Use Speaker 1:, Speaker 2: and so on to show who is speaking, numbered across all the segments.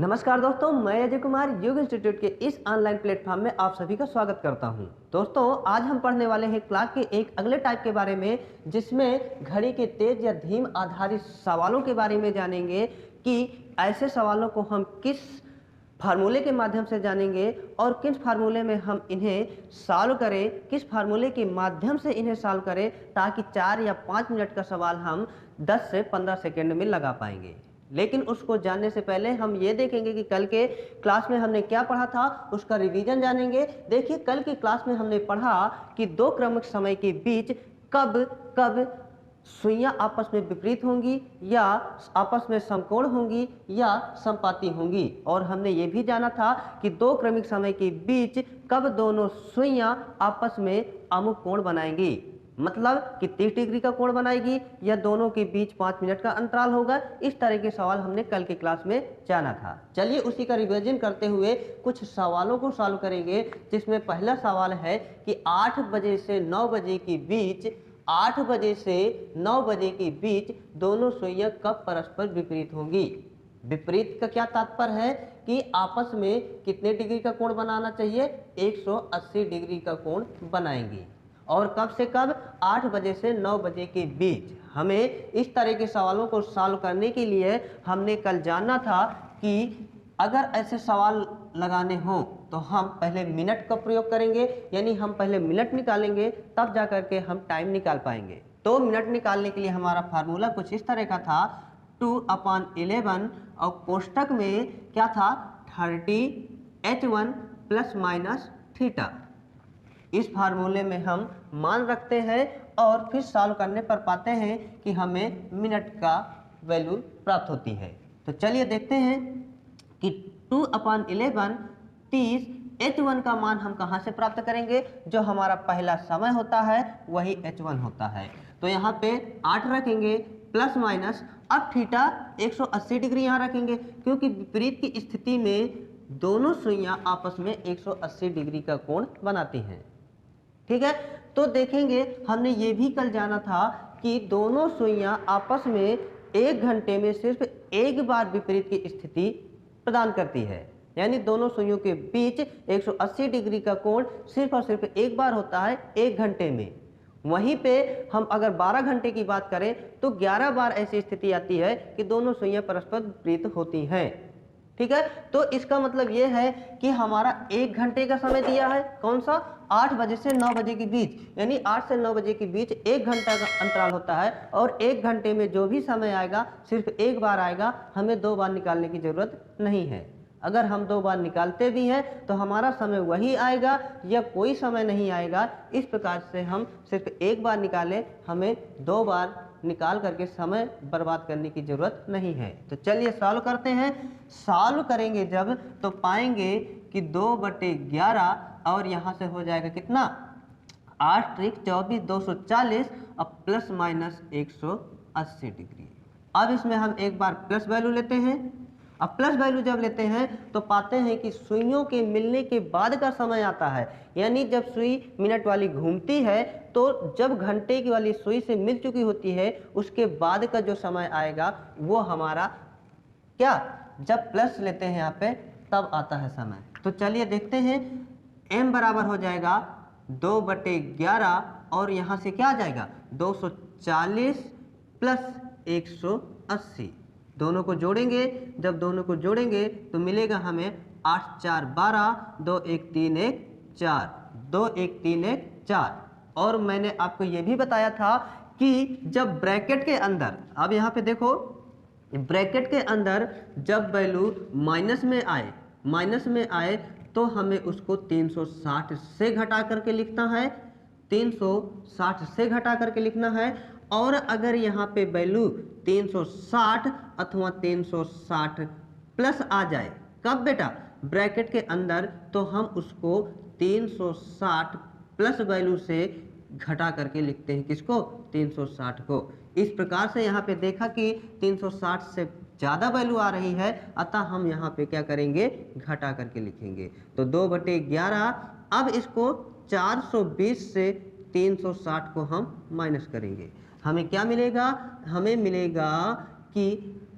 Speaker 1: नमस्कार दोस्तों, मैं अजय कुमार योग इंस्टीट्यूट के इस ऑनलाइन प्लेटफॉर्म में आप सभी का स्वागत करता हूं। दोस्तों, आज हम पढ़ने वाले हैं क्लास के एक अगले टाइप के बारे में, जिसमें घड़ी के तेज या धीम आधारित सवालों के बारे में जानेंगे कि ऐसे सवालों को हम किस फार्मूले के माध्यम से जानेंगे और किस फार्मूले में हम इन्हें सॉल्व करें, किस फार्मूले के माध्यम से इन्हें सॉल्व करें, ताकि 4 या 5 मिनट का सवाल हम 10 से 15 सेकेंड में लगा पाएंगे। लेकिन उसको जानने से पहले हम ये देखेंगे कि कल के क्लास में हमने क्या पढ़ा था, उसका रिवीजन जानेंगे। देखिए, कल की क्लास में हमने पढ़ा कि दो क्रमिक समय के बीच कब कब सुइयां आपस में विपरीत होंगी या आपस में समकोण होंगी या समपाती होंगी, और हमने ये भी जाना था कि दो क्रमिक समय के बीच कब दोनों सुइयां आपस में अमुक कोण बनाएंगी, मतलब कि 30 डिग्री का कोण बनाएगी या दोनों के बीच 5 मिनट का अंतराल होगा। इस तरह के सवाल हमने कल के क्लास में जाना था। चलिए उसी का रिवीजन करते हुए कुछ सवालों को सॉल्व करेंगे, जिसमें पहला सवाल है कि 8 बजे से 9 बजे के बीच 8 बजे से 9 बजे के बीच दोनों सुइयां कब परस्पर विपरीत होंगी। विपरीत का क्या तात्पर्य है कि आपस में कितने डिग्री का कोण बनाना चाहिए, 180 डिग्री का कोण बनाएंगी। और कब से कब, 8 बजे से 9 बजे के बीच। हमें इस तरह के सवालों को सॉल्व करने के लिए हमने कल जाना था कि अगर ऐसे सवाल लगाने हों तो हम पहले मिनट का प्रयोग करेंगे, यानी हम पहले मिनट निकालेंगे, तब जा करके हम टाइम निकाल पाएंगे। तो मिनट निकालने के लिए हमारा फार्मूला कुछ इस तरह का था, 2/11 और कोष्टक में क्या था, 30h1 प्लस माइनस थीटा। इस फार्मूले में हम मान रखते हैं और फिर सॉल्व करने पर पाते हैं कि हमें मिनट का वैल्यू प्राप्त होती है। तो चलिए देखते हैं कि 2/11 30 h1 का मान हम कहाँ से प्राप्त करेंगे। जो हमारा पहला समय होता है वही h1 होता है। तो यहाँ पे 8 रखेंगे प्लस माइनस, अब थीटा 180 डिग्री यहाँ रखेंगे, क्योंकि विपरीत की स्थिति में दोनों सुइयां आपस में 180 डिग्री का कोण बनाती हैं। ठीक है, तो देखेंगे हमने ये भी कल जाना था कि दोनों सुइयां आपस में 1 घंटे में सिर्फ एक बार विपरीत की स्थिति प्रदान करती है, यानी दोनों सुइयों के बीच 180 डिग्री का कोण सिर्फ और सिर्फ एक बार होता है 1 घंटे में। वहीं पे हम अगर 12 घंटे की बात करें तो 11 बार ऐसी स्थिति आती है कि दोनों सुइयां परस्पर विपरीत होती हैं। ठीक है, तो इसका मतलब यह है कि हमारा 1 घंटे का समय दिया है, कौन सा, 8 बजे से 9 बजे के बीच, यानी 8 से 9 बजे के बीच 1 घंटा का अंतराल होता है, और 1 घंटे में जो भी समय आएगा सिर्फ एक बार आएगा, हमें 2 बार निकालने की जरूरत नहीं है। अगर हम 2 बार निकालते भी हैं तो हमारा समय वही आएगा या कोई समय नहीं आएगा। इस प्रकार से हम सिर्फ एक बार निकालें, हमें 2 बार निकाल करके समय बर्बाद करने की जरूरत नहीं है। तो चलिए सॉल्व करते हैं। सॉल्व करेंगे जब तो पाएंगे कि 2/11 और यहाँ से हो जाएगा कितना, 8 त्रिक 24, 240 और प्लस माइनस 180 डिग्री। अब इसमें हम एक बार प्लस वैल्यू लेते हैं। अब प्लस वैल्यू जब लेते हैं तो पाते हैं कि सुइयों के मिलने के बाद का समय आता है, यानी जब सुई मिनट वाली घूमती है तो जब घंटे की वाली सुई से मिल चुकी होती है उसके बाद का जो समय आएगा वो हमारा क्या, जब प्लस लेते हैं यहाँ पे तब आता है समय। तो चलिए देखते हैं, m बराबर हो जाएगा 2/11 और यहाँ से क्या आ जाएगा 240 प्लस 180। दोनों को जोड़ेंगे, जब दोनों को जोड़ेंगे तो मिलेगा हमें 8 4 12, 2 1 3 1 4, 2 1 3 1 4। और मैंने आपको ये भी बताया था कि जब ब्रैकेट के अंदर, अब यहाँ पे देखो, ब्रैकेट के अंदर जब वैल्यू माइनस में आए तो हमें उसको 360 से घटा करके लिखना है, 360 से घटा करके लिखना है। और अगर यहाँ पे वैल्यू 360 अथवा 360 प्लस आ जाए, कब बेटा, ब्रैकेट के अंदर, तो हम उसको 360 प्लस वैल्यू से घटा करके लिखते हैं, किसको, 360 को। इस प्रकार से यहाँ पे देखा कि 360 से ज़्यादा वैल्यू आ रही है, अतः हम यहाँ पे क्या करेंगे, घटा करके लिखेंगे। तो 2/11, अब इसको 420 से 360 को हम माइनस करेंगे, हमें क्या मिलेगा, हमें मिलेगा कि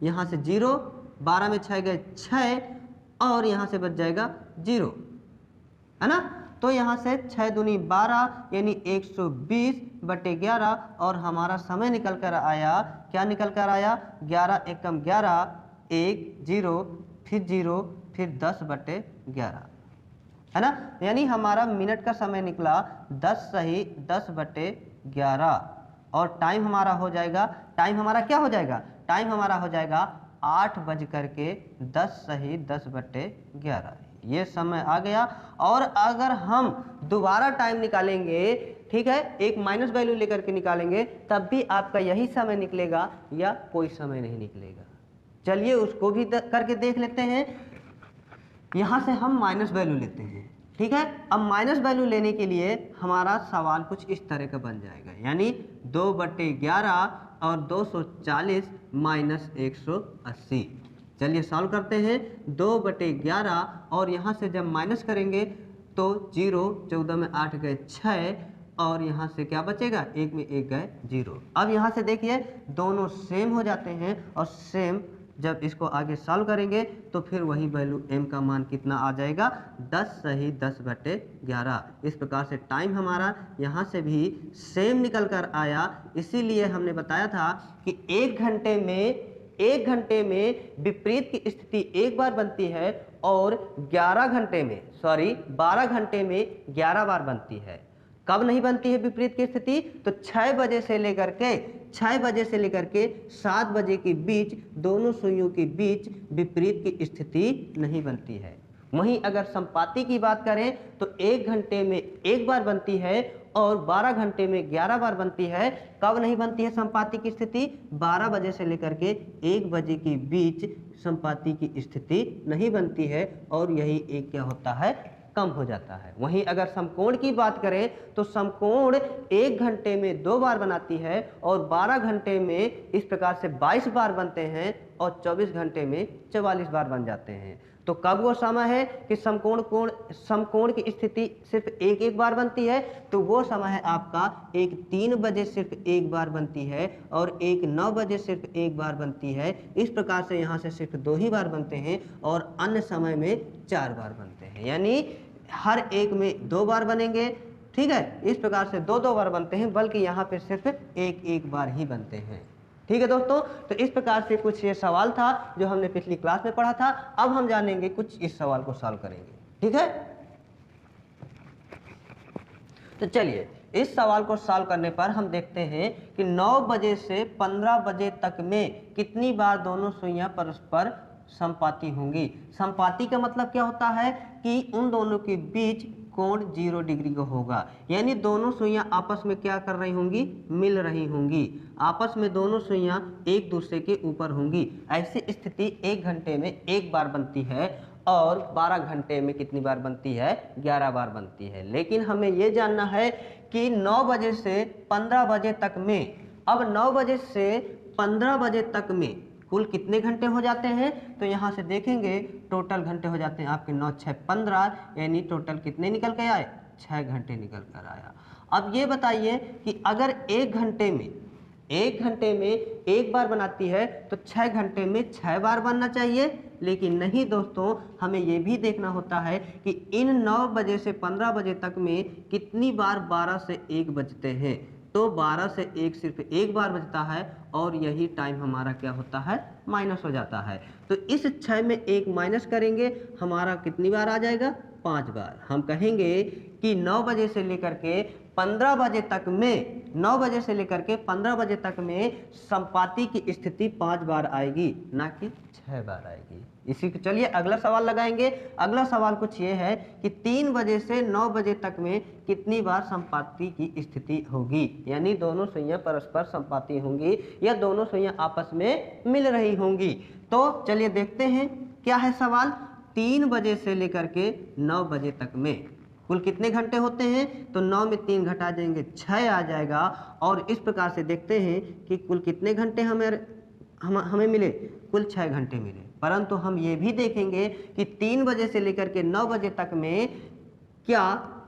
Speaker 1: यहाँ से 0, 12 में 6 गए 6 और यहाँ से बच जाएगा 0, है ना। तो यहाँ से 6 दूनी 12 यानी 120/11 और हमारा समय निकल कर आया, क्या निकल कर आया, 11 एकम 11, 1 0 फिर 0 फिर 10/11, है ना। यानी हमारा मिनट का समय निकला 10 सही 10/11 और टाइम हमारा हो जाएगा, टाइम हमारा क्या हो जाएगा, टाइम हमारा हो जाएगा 8:10 सही 10/11, ये समय आ गया। और अगर हम दोबारा टाइम निकालेंगे, ठीक है, एक माइनस वैल्यू लेकर के निकालेंगे, तब भी आपका यही समय निकलेगा या कोई समय नहीं निकलेगा। चलिए उसको भी करके देख लेते हैं। यहाँ से हम माइनस वैल्यू लेते हैं, ठीक है। अब माइनस वैल्यू लेने के लिए हमारा सवाल कुछ इस तरह का बन जाएगा, यानी 2/11 और 240 माइनस 180। चलिए सॉल्व करते हैं। 2/11 और यहाँ से जब माइनस करेंगे तो 0, 14 में 8 गए 6 और यहाँ से क्या बचेगा, 1 में 1 गए 0। अब यहाँ से देखिए दोनों सेम हो जाते हैं और सेम जब इसको आगे सॉल्व करेंगे तो फिर वही वैल्यू m का मान कितना आ जाएगा, 10 सही 10/11। इस प्रकार से टाइम हमारा यहाँ से भी सेम निकल कर आया। इसीलिए हमने बताया था कि 1 घंटे में विपरीत की स्थिति एक बार बनती है और 12 घंटे में 11 बार बनती है। कब नहीं बनती है विपरीत की स्थिति, तो 6 बजे से लेकर के 7 बजे के बीच दोनों सुइयों के बीच विपरीत की स्थिति नहीं बनती है। वहीं अगर संपाती की बात करें तो 1 घंटे में एक बार बनती है और 12 घंटे में 11 बार बनती है। कब नहीं बनती है संपाती की स्थिति, 12 बजे से लेकर के 1 बजे के बीच संपाती की स्थिति नहीं बनती है और यही एक क्या होता है, कम हो जाता है। वहीं अगर समकोण की बात करें तो समकोण 1 घंटे में 2 बार बनाती है और 12 घंटे में इस प्रकार से 22 बार बनते हैं और 24 घंटे में 44 बार बन जाते हैं। तो कब वो समय है कि समकोण की स्थिति सिर्फ एक बार बनती है, तो वो समय है आपका एक 3 बजे सिर्फ एक बार बनती है और एक 9 बजे सिर्फ एक बार बनती है। इस प्रकार से यहाँ से सिर्फ 2 ही बार बनते हैं और अन्य समय में 4 बार बनते हैं, यानी हर एक में 2 बार बनेंगे, ठीक है। इस प्रकार से 2 बार बनते हैं, बल्कि यहाँ पे सिर्फ एक बार ही बनते हैं, ठीक है दोस्तों। तो इस प्रकार से कुछ ये सवाल था जो हमने पिछली क्लास में पढ़ा था। अब हम जानेंगे कुछ इस सवाल को सॉल्व करेंगे, ठीक है। तो चलिए इस सवाल को सॉल्व करने पर हम देखते हैं कि 9 बजे से 15 बजे तक में कितनी बार दोनों सुइयां परस्पर संपाती होंगी। संपाती का मतलब क्या होता है कि उन दोनों के बीच कोण 0 डिग्री का होगा, यानी दोनों सुइयां आपस में क्या कर रही होंगी, मिल रही होंगी, आपस में दोनों सुइयां एक दूसरे के ऊपर होंगी। ऐसी स्थिति 1 घंटे में एक बार बनती है और 12 घंटे में कितनी बार बनती है, 11 बार बनती है। लेकिन हमें ये जानना है कि 9 बजे से 15 बजे तक में, अब 9 बजे से 15 बजे तक में कुल कितने घंटे हो जाते हैं, तो यहाँ से देखेंगे टोटल घंटे हो जाते हैं आपके 9 6 15, यानी टोटल कितने निकल के आए, 6 घंटे निकल कर आया। अब ये बताइए कि अगर 1 घंटे में एक बार बनाती है तो 6 घंटे में 6 बार बनना चाहिए, लेकिन नहीं दोस्तों, हमें ये भी देखना होता है कि इन 9 बजे से 15 बजे तक में कितनी बार 12 से 1 बजते हैं, तो 12 से 1 सिर्फ एक बार बजता है और यही टाइम हमारा क्या होता है, माइनस हो जाता है। तो इस 6 में 1 माइनस करेंगे, हमारा कितनी बार आ जाएगा, 5 बार। हम कहेंगे कि 9 बजे से लेकर के 15 बजे तक में, 9 बजे से लेकर के 15 बजे तक में संपाती की स्थिति 5 बार आएगी, ना कि 6 बार आएगी। इसी को चलिए अगला सवाल लगाएंगे। अगला सवाल कुछ ये है कि 3 बजे से 9 बजे तक में कितनी बार संपाती की स्थिति होगी, यानी दोनों सुइयां परस्पर संपाती होंगी या दोनों सुइयां आपस में मिल रही होंगी। तो चलिए देखते हैं क्या है सवाल। 3 बजे से लेकर के 9 बजे तक में कुल कितने घंटे होते हैं, तो 9 में 3 घटा देंगे 6 आ जाएगा। और इस प्रकार से देखते हैं कि कुल कितने घंटे हमें मिले, कुल 6 घंटे मिले। परंतु हम ये भी देखेंगे कि 3 बजे से लेकर के 9 बजे तक में क्या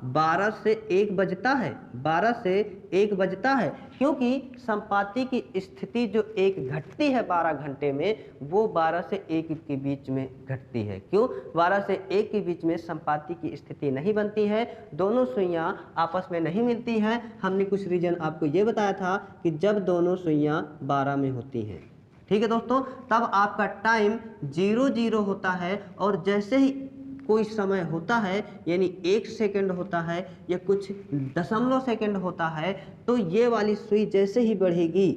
Speaker 1: 12 से 1 बजता है, 12 से 1 बजता है, क्योंकि संपाति की स्थिति जो एक घटती है 12 घंटे में, वो 12 से 1 के बीच में घटती है। क्यों? 12 से 1 के बीच में संपाति की स्थिति नहीं बनती है, दोनों सुइयां आपस में नहीं मिलती हैं। हमने कुछ रीजन आपको ये बताया था कि जब दोनों सुइयां 12 में होती हैं, ठीक है दोस्तों, तब आपका टाइम 0-0 होता है, और जैसे ही कोई समय होता है, यानी 1 सेकंड होता है या कुछ दशमलव सेकंड होता है, तो ये वाली सुई जैसे ही बढ़ेगी,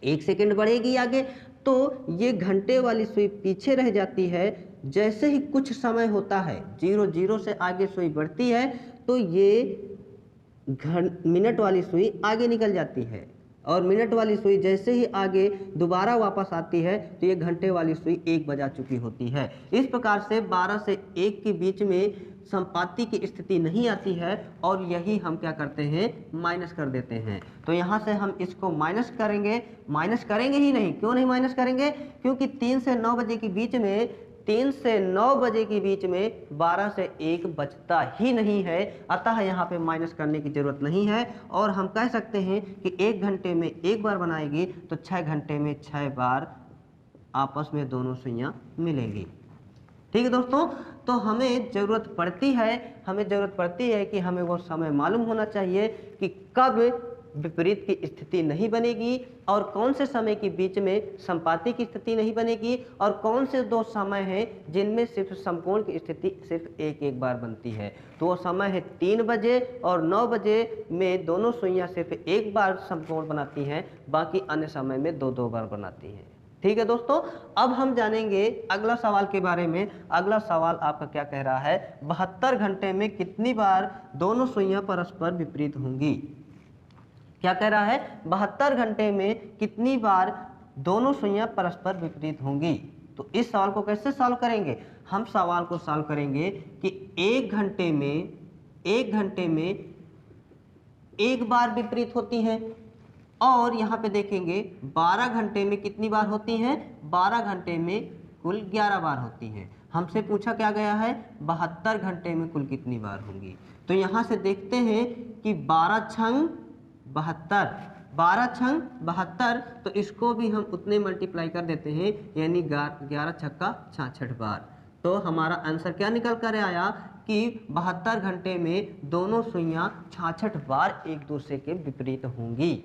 Speaker 1: 1 सेकंड बढ़ेगी आगे, तो ये घंटे वाली सुई पीछे रह जाती है। जैसे ही कुछ समय होता है, 0-0 से आगे सुई बढ़ती है, तो ये मिनट वाली सुई आगे निकल जाती है, और मिनट वाली सुई जैसे ही आगे दोबारा वापस आती है, तो ये घंटे वाली सुई 1 बजा चुकी होती है। इस प्रकार से 12 से 1 के बीच में संपाति की स्थिति नहीं आती है, और यही हम क्या करते हैं, माइनस कर देते हैं। तो यहाँ से हम इसको माइनस करेंगे ही नहीं। क्यों नहीं माइनस करेंगे? क्योंकि 3 से 9 बजे के बीच में 3 से 9 बजे के बीच में 12 से 1 बचता ही नहीं है, अतः यहाँ पे माइनस करने की जरूरत नहीं है। और हम कह सकते हैं कि 1 घंटे में 1 बार बनाएगी, तो 6 घंटे में 6 बार आपस में दोनों सुइयां मिलेंगी। ठीक है दोस्तों, तो हमें ज़रूरत पड़ती है कि हमें वो समय मालूम होना चाहिए कि कब विपरीत की स्थिति नहीं बनेगी, और कौन से समय के बीच में संपाति की स्थिति नहीं बनेगी, और कौन से 2 समय हैं जिनमें सिर्फ समकोण की स्थिति सिर्फ एक बार बनती है। तो वो समय है 3 बजे और 9 बजे में दोनों सुइयां सिर्फ 1 बार समकोण बनाती हैं, बाकी अन्य समय में 2-2 बार बनाती हैं। ठीक है दोस्तों, अब हम जानेंगे अगला सवाल के बारे में। अगला सवाल आपका क्या कह रहा है, 72 घंटे में कितनी बार दोनों सुइयां परस्पर विपरीत होंगी। क्या कह रहा है, 72 घंटे में कितनी बार दोनों सुइयां परस्पर विपरीत होंगी। तो इस सवाल को कैसे सॉल्व करेंगे? हम सवाल को सॉल्व करेंगे कि 1 घंटे में 1 बार विपरीत होती हैं, और यहाँ पे देखेंगे 12 घंटे में कितनी बार होती हैं, 12 घंटे में कुल 11 बार होती हैं। हमसे पूछा क्या गया है, 72 घंटे में कुल कितनी बार होंगी। तो यहाँ से देखते हैं कि 12 छंग 72, तो इसको भी हम उतने मल्टीप्लाई कर देते हैं, यानी 11 छक्का 66 बार। तो हमारा आंसर क्या निकल कर आया कि 72 घंटे में दोनों सुइयां 66 बार एक दूसरे के विपरीत होंगी।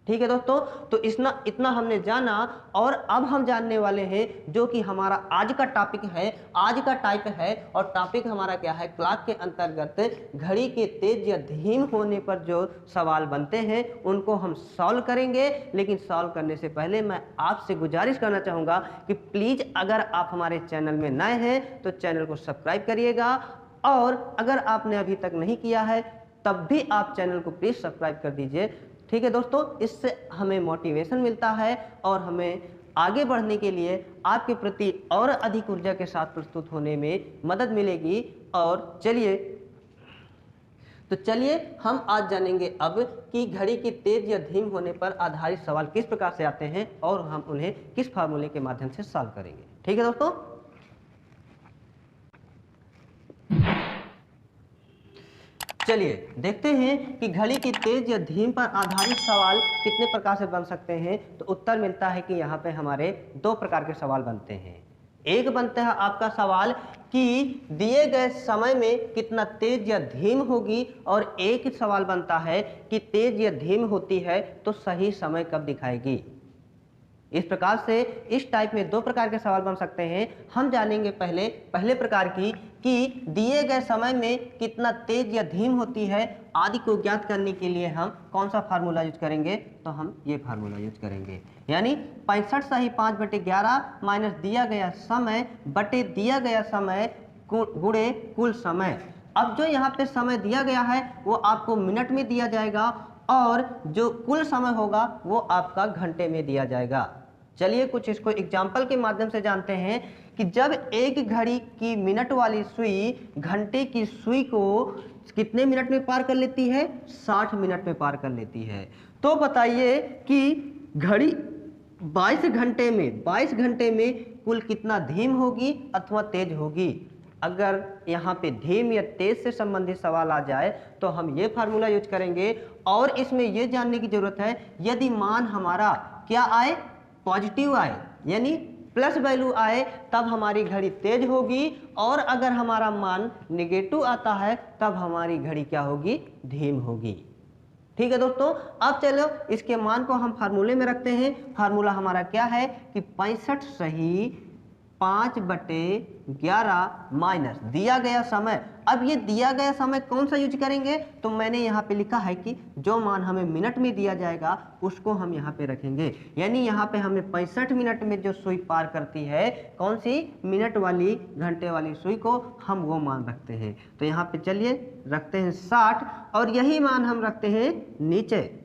Speaker 1: ठीक है दोस्तों, तो इतना हमने जाना, और अब हम जानने वाले हैं जो कि हमारा आज का टॉपिक है, आज का टाइप है। और टॉपिक हमारा क्या है, क्लॉक के अंतर्गत घड़ी के तेज या धीम होने पर जो सवाल बनते हैं उनको हम सॉल्व करेंगे। लेकिन सॉल्व करने से पहले मैं आपसे गुजारिश करना चाहूँगा कि प्लीज़ अगर आप हमारे चैनल में नए हैं तो चैनल को सब्सक्राइब करिएगा, और अगर आपने अभी तक नहीं किया है तब भी आप चैनल को प्लीज़ सब्सक्राइब कर दीजिए। ठीक है दोस्तों, इससे हमें मोटिवेशन मिलता है और हमें आगे बढ़ने के लिए आपके प्रति और अधिक ऊर्जा के साथ प्रस्तुत होने में मदद मिलेगी। और चलिए हम आज जानेंगे अब कि घड़ी की तेज या धीम होने पर आधारित सवाल किस प्रकार से आते हैं और हम उन्हें किस फार्मूले के माध्यम से सॉल्व करेंगे। ठीक है दोस्तों, चलिए देखते हैं कि घड़ी की तेज या धीम पर आधारित सवाल कितने प्रकार से बन सकते हैं। तो उत्तर मिलता है कि यहाँ पे हमारे 2 प्रकार के सवाल बनते हैं। एक बनता है आपका सवाल कि दिए गए समय में कितना तेज या धीम होगी, और एक सवाल बनता है कि तेज या धीम होती है तो सही समय कब दिखाएगी। इस प्रकार से इस टाइप में 2 प्रकार के सवाल बन सकते हैं। हम जानेंगे पहले प्रकार की कि दिए गए समय में कितना तेज या धीम होती है, आदि को ज्ञात करने के लिए हम कौन सा फार्मूला यूज करेंगे। तो हम ये फार्मूला यूज करेंगे, यानी 65 सही 5/11 माइनस दिया गया समय बटे दिया गया समय गुणे कुल समय। अब जो यहाँ पे समय दिया गया है वो आपको मिनट में दिया जाएगा, और जो कुल समय होगा वो आपका घंटे में दिया जाएगा। चलिए कुछ इसको एग्जाम्पल के माध्यम से जानते हैं कि जब एक घड़ी की मिनट वाली सुई घंटे की सुई को कितने मिनट में पार कर लेती है, 60 मिनट में पार कर लेती है। तो बताइए कि घड़ी 22 घंटे में कुल कितना धीम होगी अथवा तेज होगी। अगर यहाँ पे धीम या तेज से संबंधित सवाल आ जाए तो हम ये फार्मूला यूज करेंगे। और इसमें ये जानने की जरूरत है, यदि मान हमारा क्या आए, पॉजिटिव आए, यानी प्लस वैल्यू आए, तब हमारी घड़ी तेज होगी, और अगर हमारा मान नेगेटिव आता है तब हमारी घड़ी क्या होगी, धीम होगी। ठीक है दोस्तों, अब चलो इसके मान को हम फार्मूले में रखते हैं। फार्मूला हमारा क्या है कि 65 सही 5/11 माइनस दिया गया समय। अब ये दिया गया समय कौन सा यूज करेंगे, तो मैंने यहाँ पे लिखा है कि जो मान हमें मिनट में दिया जाएगा उसको हम यहाँ पे रखेंगे। यानी यहाँ पे हमें 65 मिनट में जो सुई पार करती है, कौन सी, मिनट वाली, घंटे वाली सुई को हम वो मान रखते हैं। तो यहाँ पे चलिए रखते हैं 60, और यही मान हम रखते हैं नीचे।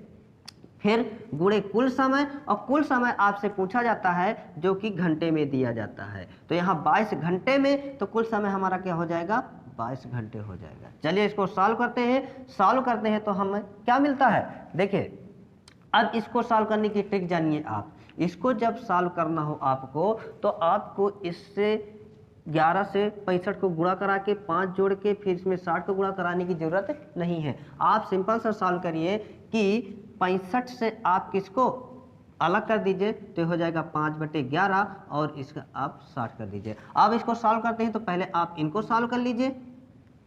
Speaker 1: फिर गुणे कुल समय, और कुल समय आपसे पूछा जाता है जो कि घंटे में दिया जाता है। तो यहाँ 22 घंटे में, तो कुल समय हमारा क्या हो जाएगा, 22 घंटे हो जाएगा। चलिए इसको सॉल्व करते हैं। सॉल्व करते हैं तो हमें क्या मिलता है, देखिए अब इसको सॉल्व करने की ट्रिक जानिए आप। इसको जब सॉल्व करना हो आपको, तो आपको इससे 11 से 65 को गुणा करा के 5 जोड़ के फिर इसमें 60 को गुणा कराने की जरूरत नहीं है। आप सिंपल सा सॉल्व करिए कि 65 से आप किसको अलग कर दीजिए तो हो जाएगा 5/11, और इसका आप 60 कर दीजिए। अब इसको सॉल्व करते हैं तो पहले आप इनको सॉल्व कर लीजिए,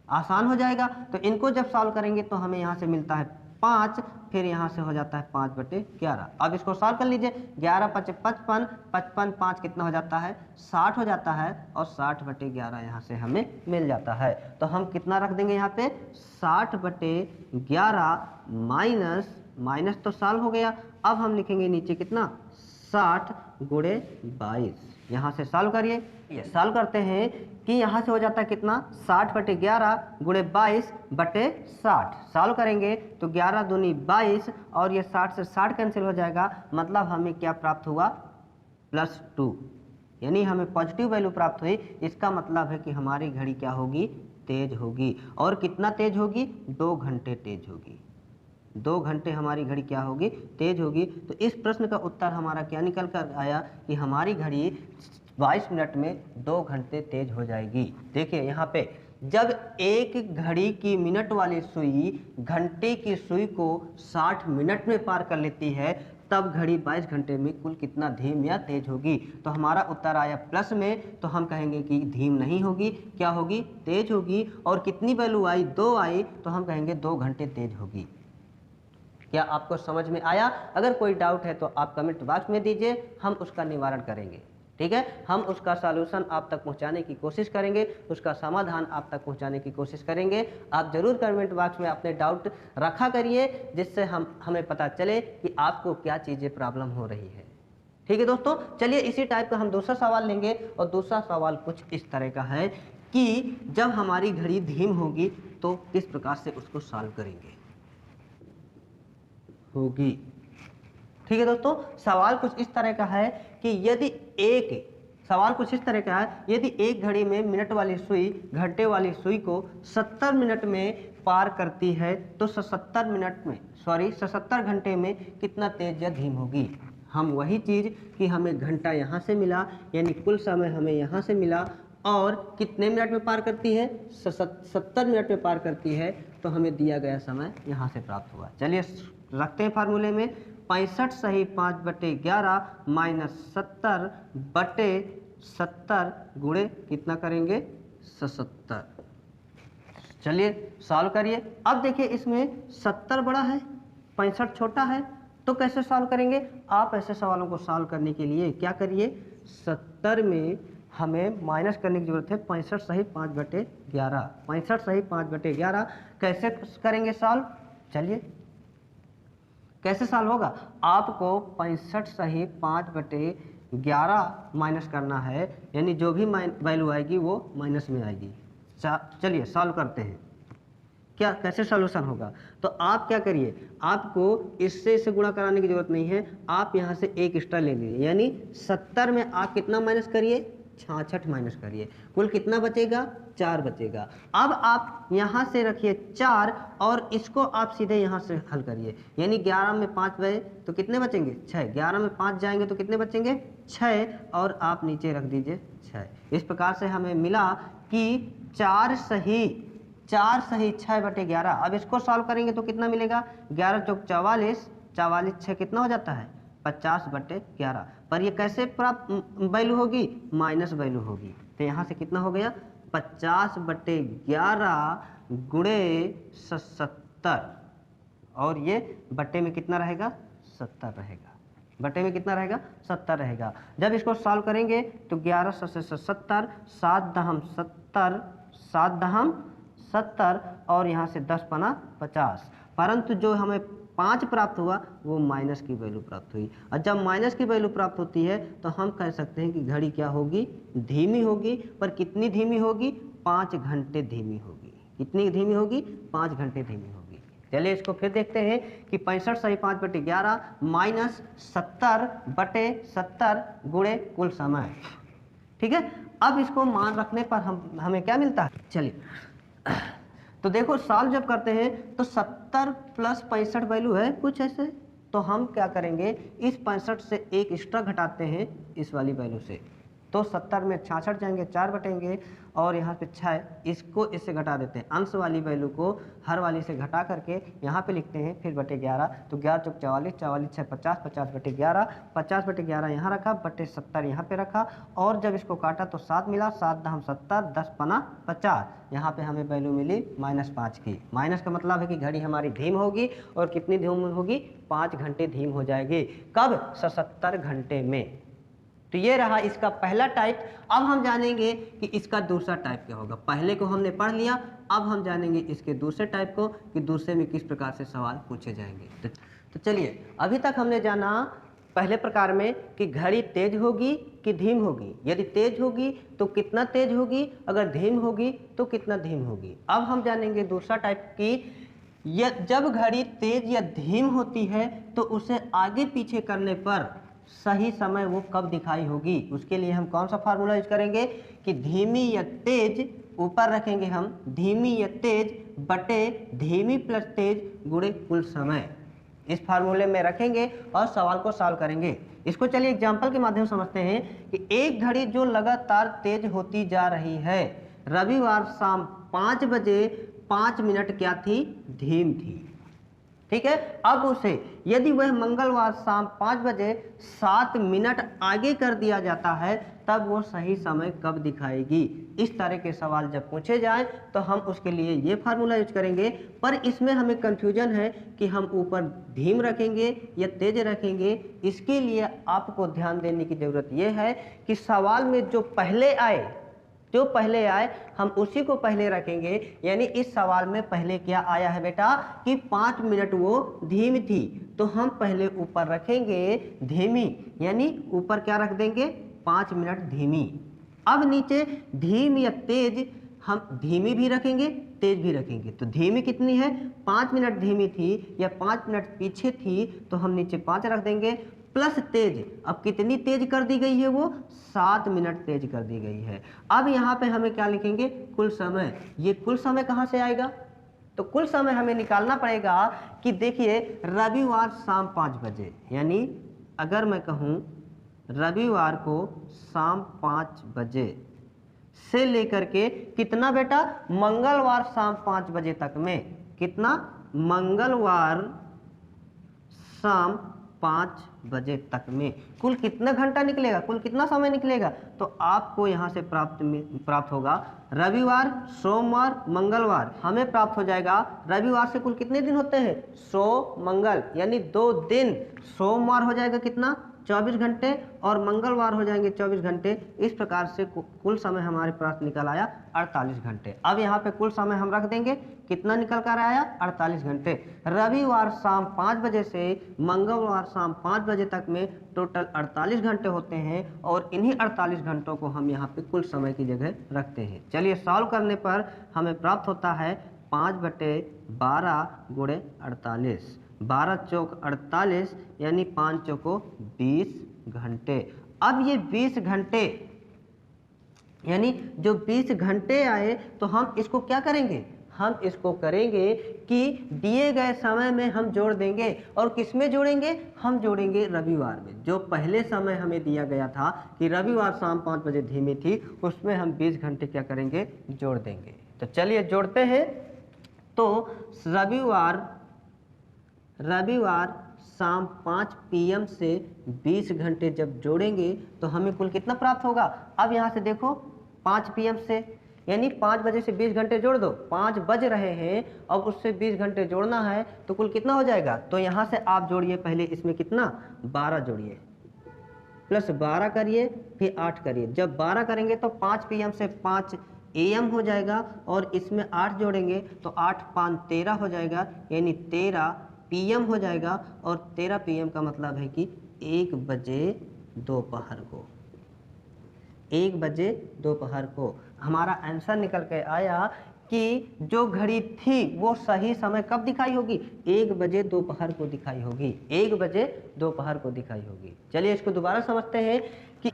Speaker 1: आसान हो जाएगा। तो इनको जब सॉल्व करेंगे तो हमें यहाँ से मिलता है 5, फिर यहाँ से हो जाता है 5/11। अब इसको सॉल्व कर लीजिए, 11 × 5 = 55, 55 5 कितना हो जाता है, 60 हो जाता है, और 60/11 यहाँ से हमें मिल जाता है। तो हम कितना रख देंगे यहाँ पे, 60/11 माइनस, माइनस तो सॉल्व हो गया। अब हम लिखेंगे नीचे कितना, 60 × 22। यहाँ से सॉल्व करिए, ये सॉल्व करते हैं कि यहाँ से हो जाता है कितना, 60/11 × 22/60। सॉल्व करेंगे तो 11 दूनी 22, और ये 60 से 60 कैंसिल हो जाएगा। मतलब हमें क्या प्राप्त हुआ, +2, यानी हमें पॉजिटिव वैल्यू प्राप्त हुई। इसका मतलब है कि हमारी घड़ी क्या होगी, तेज होगी। और कितना तेज होगी, 2 घंटे तेज होगी। 2 घंटे हमारी घड़ी क्या होगी, तेज होगी। तो इस प्रश्न का उत्तर हमारा क्या निकल कर आया कि हमारी घड़ी 22 मिनट में 2 घंटे तेज हो जाएगी। देखिए यहाँ पे जब एक घड़ी की मिनट वाली सुई घंटे की सुई को 60 मिनट में पार कर लेती है, तब घड़ी 22 घंटे में कुल कितना धीम या तेज होगी। तो हमारा उत्तर आया प्लस में, तो हम कहेंगे कि धीम नहीं होगी, क्या होगी, तेज होगी। और कितनी वैल्यू आई, 2 आई, तो हम कहेंगे 2 घंटे तेज होगी। क्या आपको समझ में आया? अगर कोई डाउट है तो आप कमेंट बॉक्स में दीजिए, हम उसका निवारण करेंगे। ठीक है, हम उसका सॉल्यूशन आप तक पहुंचाने की कोशिश करेंगे, उसका समाधान आप तक पहुंचाने की कोशिश करेंगे। आप जरूर कमेंट बॉक्स में अपने डाउट रखा करिए, जिससे हमें पता चले कि आपको क्या चीज़ें प्रॉब्लम हो रही है। ठीक है दोस्तों, चलिए इसी टाइप का हम दूसरा सवाल लेंगे। और दूसरा सवाल कुछ इस तरह का है कि जब हमारी घड़ी धीम होगी तो किस प्रकार से उसको सॉल्व करेंगे होगी। ठीक है दोस्तों, सवाल कुछ इस तरह का है कि यदि एक घड़ी में मिनट वाली सुई घंटे वाली सुई को 70 मिनट में पार करती है, तो 77 घंटे में कितना तेज या धीम होगी। हम वही चीज़ कि हमें घंटा यहाँ से मिला, यानी कुल समय हमें यहाँ से मिला, और कितने मिनट में पार करती है, 70 मिनट में पार करती है, तो हमें दिया गया समय यहाँ से प्राप्त हुआ। चलिए रखते हैं फार्मूले में, 65 सही 5/11 माइनस 70/70 गुणे कितना करेंगे, 77। चलिए सॉल्व करिए। अब देखिए इसमें 70 बड़ा है, 65 छोटा है, तो कैसे सॉल्व करेंगे। आप ऐसे सवालों को सॉल्व करने के लिए क्या करिए, 70 में हमें माइनस करने की जरूरत है 65 सही 5/11। 65 सही 5/11 कैसे करेंगे सॉल्व, चलिए कैसे सॉल्व होगा। आपको 65 सही 5/11 माइनस करना है, यानी जो भी वैल्यू आएगी वो माइनस में आएगी। चलिए सॉल्व करते हैं, क्या कैसे सॉल्यूशन होगा। तो आप क्या करिए, आपको इससे इसे गुणा कराने की जरूरत नहीं है, आप यहाँ से एक एक्स्ट्रा ले लीजिए, यानी 70 में आप कितना माइनस करिए, 66 माइनस करिए, कुल कितना बचेगा, 4 बचेगा। अब आप यहाँ से रखिए 4, और इसको आप सीधे यहाँ से हल करिए, यानी 11 में 5 गए तो कितने बचेंगे, 6। 11 में 5 जाएंगे तो कितने बचेंगे, 6, और आप नीचे रख दीजिए 6। इस प्रकार से हमें मिला कि 4 सही 6/11। अब इसको सॉल्व करेंगे तो कितना मिलेगा, 11 चौक 44, 44 6 कितना हो जाता है 50/11। पर ये कैसे प्राप्त वैल्यू होगी, माइनस वैल्यू होगी। तो यहाँ से कितना हो गया 50/11 गुणे 70, और ये बट्टे में कितना रहेगा 70 रहेगा, बटे में कितना रहेगा 70 रहेगा। जब इसको सॉल्व करेंगे तो 11 से 70, 7 दहम 70, 7 दहम 70, और यहाँ से 10 पना 50। परंतु जो हमें 5 प्राप्त हुआ वो माइनस की वैल्यू प्राप्त हुई। और जब माइनस की वैल्यू प्राप्त होती है तो हम कह सकते हैं कि घड़ी क्या होगी, धीमी होगी। पर कितनी धीमी होगी, 5 घंटे धीमी होगी। कितनी धीमी होगी, 5 घंटे धीमी होगी। चलिए इसको फिर देखते हैं कि 65 सही 5/11 माइनस 70/70 गुणे कुल समय। ठीक है, अब इसको मान रखने पर हमें क्या मिलता है, चलिए तो देखो सॉल्व जब करते हैं तो 70 प्लस 65 वैल्यू है कुछ ऐसे, तो हम क्या करेंगे इस 65 से एक एक्स्ट्रा घटाते हैं इस वाली वैल्यू से, तो 70 में 66 जाएंगे, 4 बटेंगे, और यहाँ पे 6, इसको इससे घटा देते हैं, अंश वाली वैल्यू को हर वाली से घटा करके यहाँ पे लिखते हैं, फिर बटे 11, तो 11 चौक 44, 44 6 50, 50/11, 50/11 यहाँ रखा, बटे 70 यहाँ पे रखा, और जब इसको काटा तो 7 मिला, 7 दहम 70, 10 पना 50, यहाँ पे हमें वैल्यू मिली -5 की। माइनस का मतलब है कि घड़ी हमारी धीम होगी, और कितनी धीम होगी, 5 घंटे धीम हो जाएगी। कब, 77 घंटे में। तो ये रहा इसका पहला टाइप। अब हम जानेंगे कि इसका दूसरा टाइप क्या होगा। पहले को हमने पढ़ लिया, अब हम जानेंगे इसके दूसरे टाइप को कि दूसरे में किस प्रकार से सवाल पूछे जाएंगे। तो चलिए, अभी तक हमने जाना पहले प्रकार में कि घड़ी तेज होगी कि धीम होगी। यदि तेज होगी तो कितना तेज होगी, अगर धीम होगी तो कितना धीम होगी। अब हम जानेंगे दूसरा टाइप की जब घड़ी तेज या धीम होती है तो उसे आगे पीछे करने पर सही समय वो कब दिखाई होगी। उसके लिए हम कौन सा फार्मूला यूज करेंगे कि धीमी या तेज, ऊपर रखेंगे हम धीमी या तेज बटे धीमी प्लस तेज गुणे कुल समय। इस फार्मूले में रखेंगे और सवाल को सॉल्व करेंगे। इसको चलिए एग्जांपल के माध्यम से समझते हैं कि एक घड़ी जो लगातार तेज होती जा रही है, रविवार शाम 5 बजे 5 मिनट क्या थी, धीम थी। ठीक है, अब उसे यदि वह मंगलवार शाम 5 बजे 7 मिनट आगे कर दिया जाता है तब वो सही समय कब दिखाएगी। इस तरह के सवाल जब पूछे जाए तो हम उसके लिए ये फार्मूला यूज करेंगे। पर इसमें हमें कंफ्यूजन है कि हम ऊपर धीम रखेंगे या तेज रखेंगे। इसके लिए आपको ध्यान देने की जरूरत ये है कि सवाल में जो पहले आए हम उसी को पहले रखेंगे। यानी इस सवाल में पहले क्या आया है बेटा कि 5 मिनट वो धीमी थी, तो हम पहले ऊपर रखेंगे धीमी, यानी ऊपर क्या रख देंगे 5 मिनट धीमी। अब नीचे धीम या तेज हम धीमी भी रखेंगे तेज भी रखेंगे। तो धीमी कितनी है, 5 मिनट धीमी थी या 5 मिनट पीछे थी, तो हम नीचे 5 रख देंगे, प्लस तेज। अब कितनी तेज कर दी गई है, वो 7 मिनट तेज कर दी गई है। अब यहाँ पे हमें क्या लिखेंगे, कुल समय। ये कुल समय कहाँ से आएगा, तो कुल समय हमें निकालना पड़ेगा कि देखिए रविवार शाम 5 बजे, यानी अगर मैं कहूँ रविवार को शाम 5 बजे से लेकर के कितना बेटा, मंगलवार शाम 5 बजे तक में, कितना, मंगलवार शाम 5 बजे तक में कुल कितना घंटा निकलेगा, कुल कितना समय निकलेगा। तो आपको यहाँ से प्राप्त होगा रविवार, सोमवार, मंगलवार, हमें प्राप्त हो जाएगा रविवार से कुल कितने दिन होते हैं, सो मंगल, यानी 2 दिन। सोमवार हो जाएगा कितना, 24 घंटे, और मंगलवार हो जाएंगे 24 घंटे। इस प्रकार से कुल समय हमारे पास निकल आया 48 घंटे। अब यहाँ पे कुल समय हम रख देंगे, कितना निकल कर आया, 48 घंटे। रविवार शाम 5 बजे से मंगलवार शाम 5 बजे तक में टोटल 48 घंटे होते हैं, और इन्हीं 48 घंटों को हम यहाँ पे कुल समय की जगह रखते हैं। चलिए सॉल्व करने पर हमें प्राप्त होता है 5/12 गुणे 48, 12 चौक 48, यानी 5 चौको 20 घंटे। अब ये 20 घंटे, यानी जो 20 घंटे आए तो हम इसको क्या करेंगे, हम इसको करेंगे कि दिए गए समय में हम जोड़ देंगे। और किस में जोड़ेंगे? हम जोड़ेंगे रविवार में। जो पहले समय हमें दिया गया था कि रविवार शाम 5 बजे धीमी थी, उसमें हम 20 घंटे क्या करेंगे? जोड़ देंगे। तो चलिए जोड़ते हैं। तो रविवार शाम 5 PM से 20 घंटे जब जोड़ेंगे तो हमें कुल कितना प्राप्त होगा? अब यहाँ से देखो 5 PM से, यानी 5 बजे से 20 घंटे जोड़ दो, 5 बज रहे हैं, अब उससे 20 घंटे जोड़ना है तो कुल कितना हो जाएगा? तो यहाँ से आप जोड़िए, पहले इसमें कितना? 12 जोड़िए, प्लस 12 करिए, फिर 8 करिए। जब 12 करेंगे तो 5 PM से 5 AM हो जाएगा, और इसमें 8 जोड़ेंगे तो 8 5 13 हो जाएगा, यानी 13 PM हो जाएगा। और 13 PM का मतलब है कि 1 बजे दोपहर को, 1 बजे दोपहर को हमारा आंसर निकल के आया कि जो घड़ी थी वो सही समय कब दिखाई होगी? 1 बजे दोपहर को दिखाई होगी, 1 बजे दोपहर को दिखाई होगी। चलिए इसको दोबारा समझते हैं कि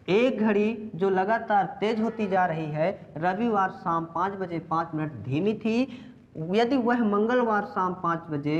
Speaker 1: एक घड़ी जो लगातार तेज होती जा रही है, रविवार शाम 5 बजे 5 मिनट धीमी थी, यदि वह मंगलवार शाम 5 बजे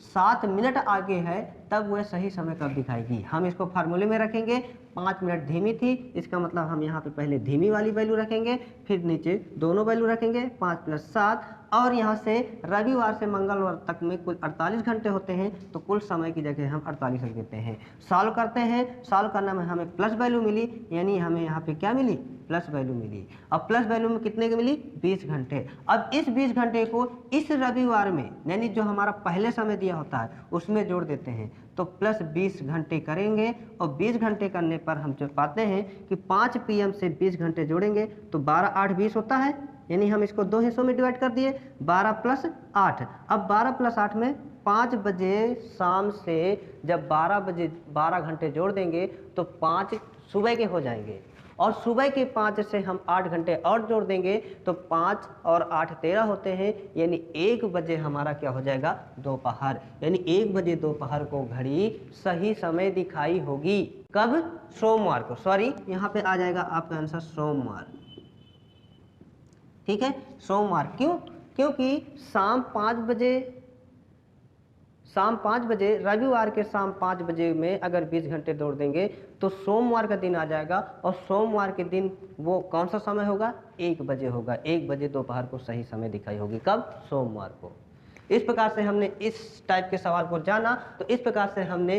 Speaker 1: 7 मिनट आगे है, तब वह सही समय कब दिखाएगी? हम इसको फार्मूले में रखेंगे। 5 मिनट धीमी थी, इसका मतलब हम यहाँ पे पहले धीमी वाली वैल्यू रखेंगे, फिर नीचे दोनों वैल्यू रखेंगे, 5 + 7, और यहाँ से रविवार से मंगलवार तक में कुल 48 घंटे होते हैं, तो कुल समय की जगह हम 48 रख देते हैं। सॉल्व करते हैं, सॉल्व करने में हमें प्लस वैल्यू मिली, यानी हमें यहाँ पे क्या मिली? प्लस वैल्यू मिली। अब प्लस वैल्यू में कितने की मिली? 20 घंटे। अब इस 20 घंटे को इस रविवार में, यानी जो हमारा पहले समय दिया होता है उसमें जोड़ देते हैं, तो प्लस 20 घंटे करेंगे, और 20 घंटे करने पर हम जो पाते हैं कि 5 PM से 20 घंटे जोड़ेंगे तो 12 8 20 होता है, यानी हम इसको 2 हिस्सों में डिवाइड कर दिए, 12 + 8। अब 12 + 8 में 5 बजे शाम से जब 12 बजे 12 घंटे जोड़ देंगे तो 5 सुबह के हो जाएंगे, और सुबह के 5 से हम 8 घंटे और जोड़ देंगे तो 5 और 8 13 होते हैं, यानी 1 बजे हमारा क्या हो जाएगा? दोपहर। यानी 1 बजे दोपहर को घड़ी सही समय दिखाई होगी। कब? सोमवार को। सॉरी, यहाँ पे आ जाएगा आपका आंसर सोमवार। ठीक है, सोमवार। क्यों? क्योंकि शाम 5 बजे रविवार के शाम 5 बजे में अगर 20 घंटे जोड़ देंगे तो सोमवार का दिन आ जाएगा, और सोमवार के दिन वो कौन सा समय होगा? 1 बजे होगा। 1 बजे दोपहर को सही समय दिखाई होगी। कब? सोमवार को। इस प्रकार से हमने इस टाइप के सवाल को जाना। तो इस प्रकार से हमने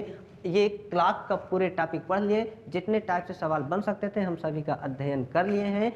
Speaker 1: ये क्लॉक का पूरे टॉपिक पढ़ लिए। जितने टाइप से सवाल बन सकते थे हम सभी का अध्ययन कर लिए हैं।